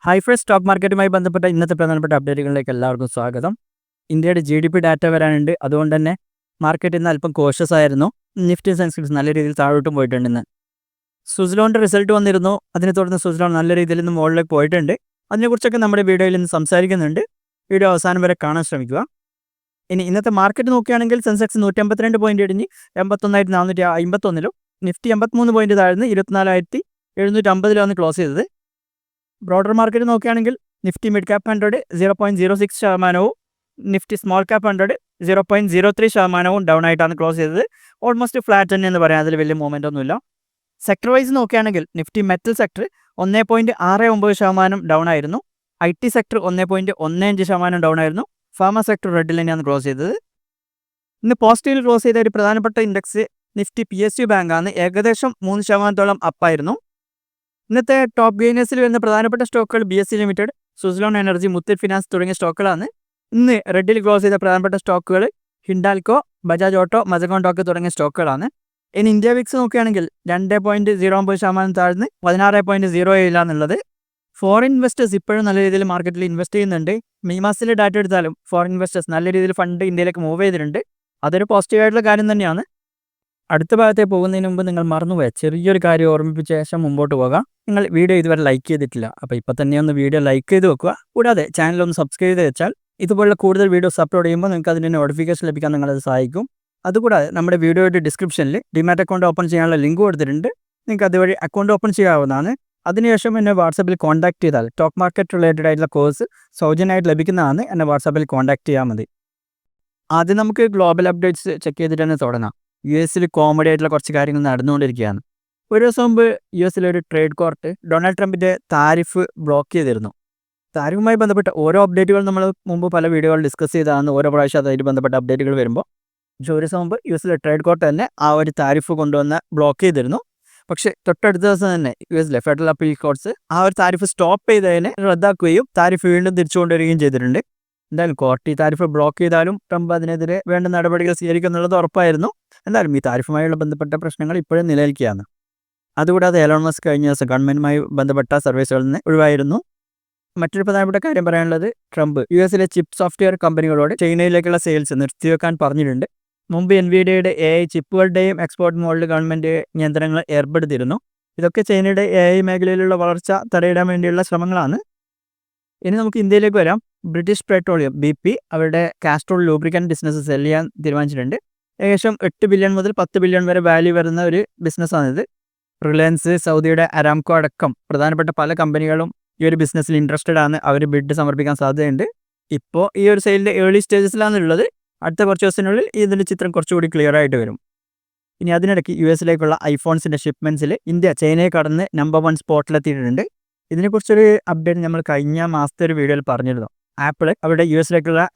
Hi Fresh stock മാർക്കറ്റുമായി ബന്ധപ്പെട്ട ഇന്നത്തെ പ്രധാനപ്പെട്ട അപ്ഡേറ്റുകളിലേക്ക് എല്ലാവർക്കും സ്വാഗതം. ഇന്ത്യയുടെ GDP ഡാറ്റ വരാനുണ്ട്. അതുകൊണ്ട് തന്നെ മാർക്കറ്റ് ഇന്ന് അല്പം കോഷ്യസ് ആയിരുന്നു. നിഫ്റ്റി സെൻസെക്സ് നല്ല രീതിയിൽ താഴോട്ടും പോയിട്ടുണ്ട്. ഇന്ന് സ്വിറ്റ്സർലൻഡിൻ്റെ റിസൾട്ട് വന്നിരുന്നു. അതിനെ തുടർന്ന് സ്വിറ്റ്സർലൻഡ് നല്ല രീതിയിൽ ഇന്ന് മുകളിലേക്ക് പോയിട്ടുണ്ട്. അതിനെക്കുറിച്ചൊക്കെ നമ്മുടെ വീഡിയോയിൽ ഇന്ന് സംസാരിക്കുന്നുണ്ട്. വീഡിയോ അവസാനം വരെ കാണാൻ ശ്രമിക്കുക. ഇനി ഇന്നത്തെ മാർക്കറ്റ് നോക്കുകയാണെങ്കിൽ സെൻസെക്സ് 152 പോയിന്റ് ഇടിഞ്ഞ് 81,451 നിഫ്റ്റി 83 പോയിന്റ് താഴ്ന്ന് 24,750 ക്ലോസ് ചെയ്തത്. ബ്രോഡർ മാർക്കറ്റ് നോക്കുകയാണെങ്കിൽ Nifty mid cap 100 0.06% Nifty small cap 100 0.03% down ആയിട്ടാണ് ക്ലോസ് ചെയ്തത്. ഓൾമോസ്റ്റ് ഫ്ലാറ്റ് തന്നെ എന്ന് പറയാം, അതിൽ വലിയ മൂവ്മെൻ്റ് ഒന്നുമില്ല. സെക്ടർ വൈസ് നോക്കുകയാണെങ്കിൽ നിഫ്റ്റി മെറ്റൽ സെക്ടർ 1.69% ഡൗൺ ആയിരുന്നു. IT സെക്ടർ 1.15% ഡൗൺ ആയിരുന്നു. ഫാർമ സെക്ടർ റെഡിൽ തന്നെയാണ് ക്ലോസ് ചെയ്തത്. ഇന്ന് പോസിറ്റീവിൽ ക്ലോസ് ചെയ്ത ഒരു പ്രധാനപ്പെട്ട ഇൻഡെക്സ് നിഫ്റ്റി PSU ബാങ്കാണ്. ഏകദേശം 3% അപ്പായിരുന്നു. ഇന്നത്തെ ടോപ്പ് ഗെയിനേഴ്സിൽ വരുന്ന പ്രധാനപ്പെട്ട സ്റ്റോക്കുകൾ BSE limited, Switzerland energy, Muthoot finance തുടങ്ങിയ സ്റ്റോക്കുകളാണ്. ഇന്ന് റെഡിൽ ക്ലോസ് ചെയ്ത പ്രധാനപ്പെട്ട സ്റ്റോക്കുകൾ ഹിൻഡാൽകോ, ബജാജ് ഓട്ടോ, മസഗോൺ ടോക്ക് തുടങ്ങിയ സ്റ്റോക്കുകളാണ്. ഇനി ഇന്ത്യ വിക്സ് നോക്കുകയാണെങ്കിൽ 2.09% താഴ്ന്ന് 16.07 ഫോറിൻ ഇൻവെസ്റ്റേഴ്സ് ഇപ്പോഴും നല്ല രീതിയിൽ മാർക്കറ്റിൽ ഇൻവെസ്റ്റ് ചെയ്യുന്നുണ്ട്. മെയ് മാസത്തിലെ ഡാറ്റ എടുത്താലും ഫോറിൻ ഇൻവെസ്റ്റേഴ്സ് നല്ല രീതിയിൽ ഫണ്ട് ഇന്ത്യയിലേക്ക് മൂവ് ചെയ്തിട്ടുണ്ട്. അതൊരു പോസിറ്റീവായിട്ടുള്ള കാര്യം തന്നെയാണ്. അടുത്ത ഭാഗത്തേക്ക് പോകുന്നതിന് മുമ്പ് നിങ്ങൾ മറന്നുപോയ ചെറിയൊരു കാര്യം ഓർമ്മിപ്പിച്ച ശേഷം മുമ്പോട്ട് പോകാം. നിങ്ങൾ വീഡിയോ ഇതുവരെ ലൈക്ക് ചെയ്തിട്ടില്ല, അപ്പോൾ ഇപ്പോൾ തന്നെ ഒന്ന് വീഡിയോ ലൈക്ക് ചെയ്ത് വെക്കുക. കൂടാതെ ചാനലൊന്ന് സബ്സ്ക്രൈബ് ചെയ്ത് വെച്ചാൽ ഇതുപോലുള്ള കൂടുതൽ വീഡിയോസ് അപ്ലോഡ് ചെയ്യുമ്പോൾ നിങ്ങൾക്ക് അതിൻ്റെ നോട്ടിഫിക്കേഷൻ ലഭിക്കാൻ നിങ്ങളത് സഹായിക്കും. അതുകൂടാതെ നമ്മുടെ വീഡിയോയുടെ ഡിസ്ക്രിപ്ഷനിൽ ഡിമാറ്റ് അക്കൗണ്ട് ഓപ്പൺ ചെയ്യാനുള്ള ലിങ്ക് കൊടുത്തിട്ടുണ്ട്. നിങ്ങൾക്ക് അതുവഴി അക്കൗണ്ട് ഓപ്പൺ ചെയ്യാവുന്നതാണ്. അതിനുശേഷം എന്നെ വാട്സാപ്പിൽ കോൺടാക്ട് ചെയ്താൽ സ്റ്റോക്ക് മാർക്കറ്റ് റിലേറ്റഡ് ആയിട്ടുള്ള കോഴ്സ് സൗജന്യമായിട്ട് ലഭിക്കുന്നതാണ്. എന്നെ വാട്സാപ്പിൽ കോൺടാക്ട് ചെയ്യാൻ മതി. ആദ്യം നമുക്ക് ഗ്ലോബൽ അപ്ഡേറ്റ്സ് ചെക്ക് ചെയ്തിട്ട് തന്നെ തുടങ്ങാം. US കോമഡി ആയിട്ടുള്ള കുറച്ച് കാര്യങ്ങൾ നടന്നുകൊണ്ടിരിക്കുകയാണ്. ഒരു ദിവസം മുമ്പ് US ഒരു ട്രേഡ് കോർട്ട് ഡൊണാൾഡ് ട്രംപിൻ്റെ താരിഫ് ബ്ലോക്ക് ചെയ്തിരുന്നു. താരിഫുമായി ബന്ധപ്പെട്ട ഓരോ അപ്ഡേറ്റുകൾ നമ്മൾ മുമ്പ് പല വീഡിയോകൾ ഡിസ്കസ് ചെയ്തതാണ്. ഓരോ പ്രാവശ്യം അതുമായിട്ട് ബന്ധപ്പെട്ട അപ്ഡേറ്റുകൾ വരുമ്പോൾ പക്ഷേ ഒരു ദിവസം മുമ്പ് US ട്രേഡ് കോർട്ട് തന്നെ ആ ഒരു താരിഫ് കൊണ്ടുവന്ന് ബ്ലോക്ക് ചെയ്തിരുന്നു. പക്ഷേ തൊട്ടടുത്ത ദിവസം തന്നെ US ഫെഡറൽ അപ്പീൽ കോർട്സ് ആ ഒരു താരിഫ് സ്റ്റോപ്പ് ചെയ്തതിനെ റദ്ദാക്കുകയും താരിഫ് വീണ്ടും തിരിച്ചു കൊണ്ടുവരികയും ചെയ്തിട്ടുണ്ട്. എന്തായാലും കോർട്ട് ഈ താരിഫ് ബ്ലോക്ക് ചെയ്താലും ട്രംപ് അതിനെതിരെ വേണ്ട നടപടികൾ സ്വീകരിക്കും എന്നുള്ളത് ഉറപ്പായിരുന്നു. എന്തായാലും ഈ താരിഫുമായുള്ള ബന്ധപ്പെട്ട പ്രശ്നങ്ങൾ ഇപ്പോഴും നിലനിൽക്കുകയാണ്. അതുകൂടാതെ എലോൺ മസ്ക് കഴിഞ്ഞ ദിവസം ഗവൺമെൻറ്റുമായി ബന്ധപ്പെട്ട സർവീസുകളിൽ നിന്ന് ഒഴിവായിരുന്നു. മറ്റൊരു പ്രധാനപ്പെട്ട കാര്യം പറയാനുള്ളത്, ട്രംപ് US ചിപ്പ് സോഫ്റ്റ്വെയർ കമ്പനികളോട് ചൈനയിലേക്കുള്ള സെയിൽസ് നിർത്തിവെക്കാൻ പറഞ്ഞിട്ടുണ്ട്. മുമ്പ് NVIDIAയുടെ AI ചിപ്പുകളുടെയും എക്സ്പോർട്ട് മോഡൽ ഗവൺമെൻറ് നിയന്ത്രണങ്ങൾ ഏർപ്പെടുത്തിയിരുന്നു. ഇതൊക്കെ ചൈനയുടെ AI മേഖലയിലുള്ള വളർച്ച തടയിടാൻ വേണ്ടിയുള്ള ശ്രമങ്ങളാണ്. ഇനി നമുക്ക് ഇന്ത്യയിലേക്ക് വരാം. ബ്രിട്ടീഷ് പെട്രോളിയം BP അവരുടെ കാസ്ട്രോൾ ലൂബ്രിക്കൻ്റ് ബിസിനസ് സെൽ ചെയ്യാൻ തീരുമാനിച്ചിട്ടുണ്ട്. ഏകദേശം 8 ബില്യൺ മുതൽ 10 ബില്യൺ വരെ വാല്യൂ വരുന്ന ഒരു ബിസിനസ്സാണിത്. റിലയൻസ്, സൗദിയുടെ അരാംകോ അടക്കം പ്രധാനപ്പെട്ട പല കമ്പനികളും ഈ ഒരു ബിസിനസ്സിൽ ഇൻട്രസ്റ്റഡ് ആണ്. അവർ ബിഡ് സമർപ്പിക്കാൻ സാധ്യതയുണ്ട്. ഇപ്പോൾ ഈ ഒരു സെയിലിൻ്റെ ഏർലി സ്റ്റേജസിലാണുള്ളത്. അടുത്ത കുറച്ച് ദിവസത്തിനുള്ളിൽ ഇതിൻ്റെ ചിത്രം കുറച്ചുകൂടി ക്ലിയർ ആയിട്ട് വരും. ഇനി അതിനിടയ്ക്ക് US ഐഫോൺസിൻ്റെ ഷിപ്മെൻറ്റ്സിൽ ഇന്ത്യ ചൈനയെ കടന്ന് നമ്പർ 1 സ്പോട്ടിലെത്തിയിട്ടുണ്ട്. ഇതിനെക്കുറിച്ചൊരു അപ്ഡേറ്റ് നമ്മൾ കഴിഞ്ഞ മാസത്തെ ഒരു വീഡിയോയിൽ പറഞ്ഞിരുന്നു. ആപ്പിൾ അവരുടെ US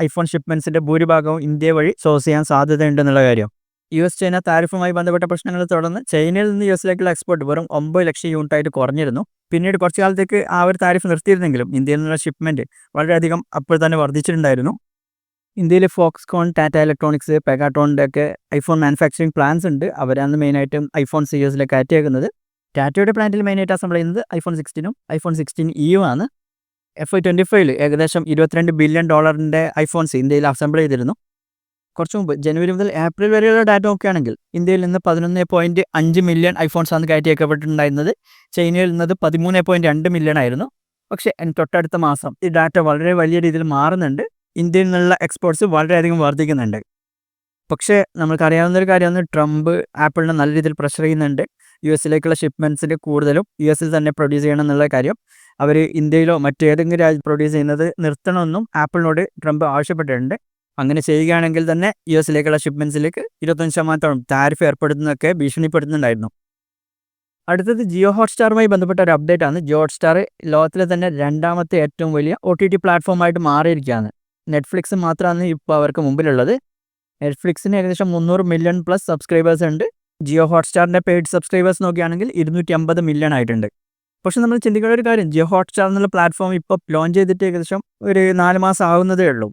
ഐഫോൺ ഷിപ്മെൻറ്റ്സിൻ്റെ ഭൂരിഭാഗവും ഇന്ത്യ വഴി സോഴ്സ് ചെയ്യാൻ സാധ്യതയുണ്ടെന്നുള്ള കാര്യം. US-ചൈന താരിഫുമായി ബന്ധപ്പെട്ട പ്രശ്നങ്ങളെ തുടർന്ന് ചൈനയിൽ നിന്ന് US എക്സ്പോർട്ട് വെറും 9 ലക്ഷം യൂണിറ്റായിട്ട് കുറഞ്ഞിരുന്നു. പിന്നീട് കുറച്ചു കാലത്തേക്ക് ആ ഒരു താരിഫ് നിർത്തിയിരുന്നെങ്കിലും ഇന്ത്യയിൽ നിന്നുള്ള ഷിപ്മെൻറ്റ് വളരെയധികം അപ്പോൾ തന്നെ വർദ്ധിച്ചിട്ടുണ്ടായിരുന്നു. ഇന്ത്യയിൽ ഫോക്സ്കോൺ, ടാറ്റ ഇലക്ട്രോണിക്സ്, പെഗാട്രോണിൻ്റെ ഒക്കെ ഐഫോൺ മാനുഫാക്ചറിങ് പ്ലാൻസ് ഉണ്ട്. അവരാണ് മെയിനായിട്ടും ഐഫോൺസ് US കയറ്റിയേക്കുന്നത്. ടാറ്റയുടെ പ്ലാന്റിൽ മെയിനായിട്ട് അസംബിൾ ചെയ്യുന്നത് iPhone 16 iPhone 16e ആണ്. FY25 ഏകദേശം $22 ബില്യൺ ഐഫോൺസ് ഇന്ത്യയിൽ അസംബിൾ ചെയ്തിരുന്നു. കുറച്ച് മുമ്പ് ജനുവരി മുതൽ ഏപ്രിൽ വരെയുള്ള ഡാറ്റ നോക്കുകയാണെങ്കിൽ ഇന്ത്യയിൽ നിന്ന് 11.5 മില്യൺ ഐഫോൺസാണ് കയറ്റിയേക്കപ്പെട്ടിട്ടുണ്ടായിരുന്നത്. ചൈനയിൽ നിന്നത് 13.2 മില്യൺ ആയിരുന്നു. പക്ഷേ തൊട്ടടുത്ത മാസം ഈ ഡാറ്റ വളരെ വലിയ രീതിയിൽ മാറുന്നുണ്ട്. ഇന്ത്യയിൽ നിന്നുള്ള എക്സ്പോർട്സ് വളരെയധികം വർദ്ധിക്കുന്നുണ്ട്. പക്ഷേ നമുക്കറിയാവുന്നൊരു കാര്യമാണ്, ട്രംപ് ആപ്പിളിനെ നല്ല രീതിയിൽ പ്രഷർ ചെയ്യുന്നുണ്ട്. US ഷിപ്മെൻറ്റ്സിൽ കൂടുതലും US തന്നെ പ്രൊഡ്യൂസ് ചെയ്യണം എന്നുള്ള കാര്യം. അവർ ഇന്ത്യയിലോ മറ്റേതെങ്കിലും രാജ്യത്ത് പ്രൊഡ്യൂസ് ചെയ്യുന്നത് നിർത്തണമെന്നും ആപ്പിളിനോട് ട്രംപ് ആവശ്യപ്പെട്ടിട്ടുണ്ട്. അങ്ങനെ ചെയ്യുകയാണെങ്കിൽ തന്നെ US ഷിപ്മെൻറ്റ്സിലേക്ക് 25% താരിഫ് ഏർപ്പെടുത്തുന്നതൊക്കെ ഭീഷണിപ്പെടുത്തുന്നുണ്ടായിരുന്നു. അടുത്തത് ജിയോ ഹോട്ട്സ്റ്റാറുമായി ബന്ധപ്പെട്ട ഒരു അപ്ഡേറ്റ് ആണ്. ജിയോ ഹോട്ട്സ്റ്റാർ ലോകത്തിലെ തന്നെ 2ാമത്തെ ഏറ്റവും വലിയ OTT പ്ലാറ്റ്ഫോമായിട്ട് മാറിയിരിക്കുകയാണ്. നെറ്റ്ഫ്ലിക്സ് മാത്രമാണ് ഇപ്പോൾ അവർക്ക് മുമ്പിലുള്ളത്. നെറ്റ്ഫ്ലിക്സിന് ഏകദേശം 300 മില്യൺ പ്ലസ് സബ്സ്ക്രൈബേഴ്സ് ഉണ്ട്. ജിയോ ഹോട്ട്സ്റ്റാറിൻ്റെ പെയ്ഡ് സബ്സ്ക്രൈബേഴ്സ് നോക്കുകയാണെങ്കിൽ 250 മില്യൺ ആയിട്ടുണ്ട്. പക്ഷേ നമ്മൾ ചിന്തിക്കുന്ന ഒരു കാര്യം, ജിയോ ഹോട്ട്സ്റ്റാർ എന്നുള്ള പ്ലാറ്റ്ഫോം ഇപ്പോൾ ലോഞ്ച് ചെയ്തിട്ട് ഏകദേശം ഒരു 4 മാസം ആവുന്നതേ ഉള്ളൂ.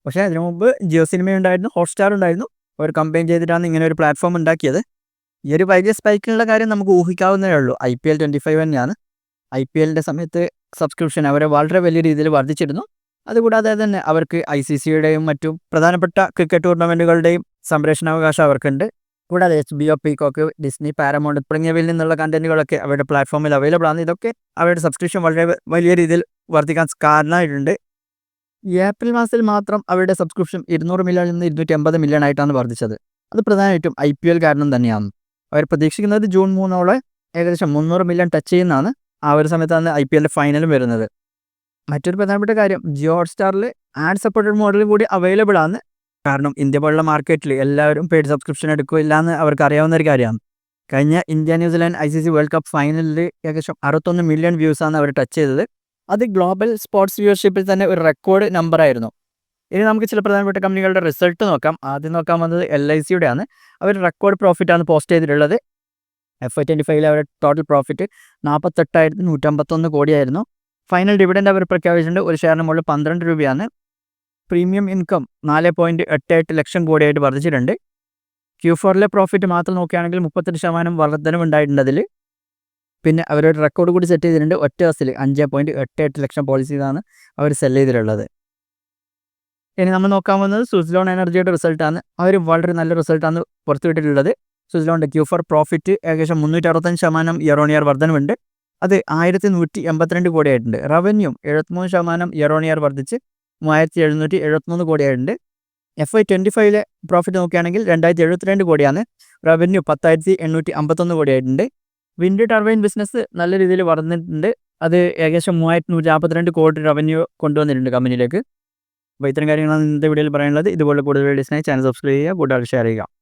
പക്ഷേ അതിനു മുമ്പ് ജിയോ സിനിമ ഉണ്ടായിരുന്നു, ഹോട്ട്സ്റ്റാർ ഉണ്ടായിരുന്നു. അവർ കമ്പൈൻ ചെയ്തിട്ടാണ് ഇങ്ങനെ ഒരു പ്ലാറ്റ്ഫോം ഉണ്ടാക്കിയത്. ഈ ഒരു വലിയ സ്പൈക്കിനുള്ള കാര്യം നമുക്ക് ഊഹിക്കാവുന്നതേ ഉള്ളൂ. IPL 25 തന്നെയാണ്. IPLൻ്റെ സമയത്ത് സബ്സ്ക്രിപ്ഷൻ അവരെ വളരെ വലിയ രീതിയിൽ വർദ്ധിച്ചിരുന്നു. അതുകൂടാതെ തന്നെ അവർക്ക് ICCയുടെയും മറ്റും പ്രധാനപ്പെട്ട ക്രിക്കറ്റ് ടൂർണമെൻറ്റുകളുടെയും സംപ്രേഷണാവകാശം അവർക്കുണ്ട്. കൂടാതെ HBO, പീകോക്ക്, ഡിസ്നി, പാരമൗണ്ട് തുടങ്ങിയവയിൽ നിന്നുള്ള കണ്ടന്റുകളൊക്കെ അവരുടെ പ്ലാറ്റ്ഫോമിൽ അവൈലബിൾ ആണ്. ഇതൊക്കെ അവരുടെ സബ്സ്ക്രിപ്ഷൻ വളരെ വലിയ രീതിയിൽ വർദ്ധിക്കാൻ കാരണമായിട്ടുണ്ട്. ഏപ്രിൽ മാസത്തിൽ മാത്രം അവരുടെ സബ്സ്ക്രിപ്ഷൻ 200 മില്യണിൽ നിന്ന് 250 മില്യൺ ആയിട്ടാണ് വർദ്ധിച്ചത്. അത് പ്രധാനമായിട്ടും IPL കാരണം തന്നെയാണ്. അവർ പ്രതീക്ഷിക്കുന്നത് ജൂൺ 3 ഏകദേശം 300 മില്യൺ ടച്ച് ചെയ്യുന്നതാണ്. ആ ഒരു സമയത്താണ് IPL ഫൈനലും വരുന്നത്. മറ്റൊരു പ്രധാനപ്പെട്ട കാര്യം, ജിയോ ഹോട്ട്സ്റ്റാറിൽ ആഡ് സപ്പോർട്ടഡ് മോഡൽ കൂടി അവൈലബിൾ ആണ്. കാരണം ഇന്ത്യ പോലുള്ള മാർക്കറ്റിൽ എല്ലാവരും പെയ്ഡ് സബ്സ്ക്രിപ്ഷൻ എടുക്കില്ല എന്ന് അവർക്ക് അറിയാവുന്ന ഒരു കാര്യമാണ്. കഴിഞ്ഞ India New Zealand ICC world cup ഫൈനലിൽ ഏകദേശം 61 മില്യൺ വ്യൂസാണ് അവർ ടച്ച് ചെയ്തത്. അത് ഗ്ലോബൽ സ്പോർട്സ് വ്യൂവർഷിപ്പിൽ തന്നെ ഒരു റെക്കോർഡ് നമ്പറായിരുന്നു. ഇനി നമുക്ക് ചില പ്രധാനപ്പെട്ട കമ്പനികളുടെ റിസൾട്ട് നോക്കാം. ആദ്യം നോക്കാൻ വന്നത് LICയുടെ ആണ്. അവർ റെക്കോർഡ് പ്രോഫിറ്റാണ് പോസ്റ്റ് ചെയ്തിട്ടുള്ളത്. FY25 അവരുടെ ടോട്ടൽ പ്രോഫിറ്റ് 48,151 കോടിയായിരുന്നു. ഫൈനൽ ഡിവിഡൻഡ് അവർ പ്രഖ്യാപിച്ചിട്ടുണ്ട്. ഒരു ഷെയറിന് മുകളിൽ 12 രൂപയാണ്. പ്രീമിയം ഇൻകം 4.88 ലക്ഷം കോടിയായിട്ട് വർദ്ധിച്ചിട്ടുണ്ട്. Q4 പ്രോഫിറ്റ് മാത്രം നോക്കുകയാണെങ്കിൽ 38% വർധനവുണ്ടായിട്ടുണ്ട് അതിൽ. പിന്നെ അവരൊരു റെക്കോർഡ് കൂടി സെറ്റ് ചെയ്തിട്ടുണ്ട്. ഒറ്റ ദിവസത്തിൽ 5.88 ലക്ഷം പോളിസീസാണ് അവർ സെൽ ചെയ്തിട്ടുള്ളത്. ഇനി നമ്മൾ നോക്കാൻ പോകുന്നത് സ്വിസ്ലോൺ എനർജിയുടെ റിസൾട്ടാണ്. അവർ വളരെ നല്ല റിസൾട്ടാണ് പുറത്തുവിട്ടിട്ടുള്ളത്. സ്വിസ്ലോണിൻ്റെ Q4 പ്രോഫിറ്റ് ഏകദേശം 365% ഇയർ ഓൺ ഇയർ വർധനവുണ്ട്. അത് 1182 കോടിയായിട്ടുണ്ട്. റവന്യൂ 73% ഇയർ ഓൺ ഇയർ വർദ്ധിച്ച് 3773 കോടിയായിട്ടുണ്ട്. FY25 പ്രോഫിറ്റ് നോക്കുകയാണെങ്കിൽ 2072 കോടിയാണ്. റവന്യൂ 10,851 കോടിയായിട്ടുണ്ട്. വിൻഡ് ടർബൈൻ ബിസിനസ് നല്ല രീതിയിൽ വളർന്നിട്ടുണ്ട്. അത് ഏകദേശം 3142 കോടി റവന്യൂ കൊണ്ടുവന്നിട്ടുണ്ട് കമ്പനിയിലേക്ക്. അപ്പോൾ ഇത്തരം കാര്യങ്ങളാണ് ഇന്നത്തെ വീഡിയോയിൽ പറയാനുള്ളത്. ഇതുപോലെ കൂടുതൽ വീഡിയോസിനായി ചാനൽ സബ്സ്ക്രൈബ് ചെയ്യുക, കൂടുതൽ ഷെയർ ചെയ്യുക.